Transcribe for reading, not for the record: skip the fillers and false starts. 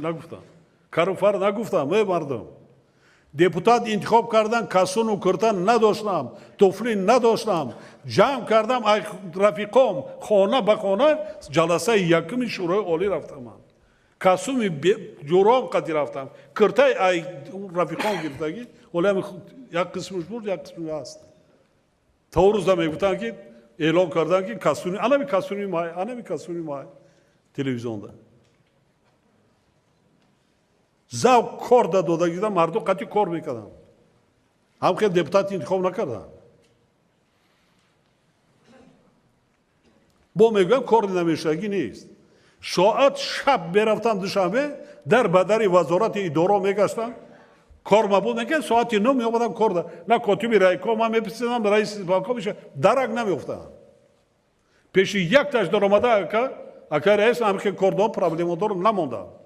نگفتم کارفر نگفتم مردم депутат انتخاب کردن کسون و کرتن نداشتم توفلین نداشتم جمع کردم رفیقام خانه به خانه جلسه یکمی شورای عالی رفتم من کسومی جورام قدی رفتم کرتای رفیقام گرفتگی ولی یک قسمش بود یک قسمش هست تا روز میگفتن که اعلام کردن که کسونی کسونی مای تلویزیونda زاو کار دادگیدن مردم قطعی کار میکردن هم که دپوتات انتخاب نکردن با میگویم کار نمیشگی نیست ساعت شب برفتم دوشنبه در بدر وزارت اداره میگشتم کار مبود نکرد ساعت 9 میآمدم کار داد نه کاتب رایکام هم میپرسیدم رئیس بانک میشه درک نمیافتاد پیش یک تاش در آمده اکا رئیس هم که کار داد پرابلم دار نمونده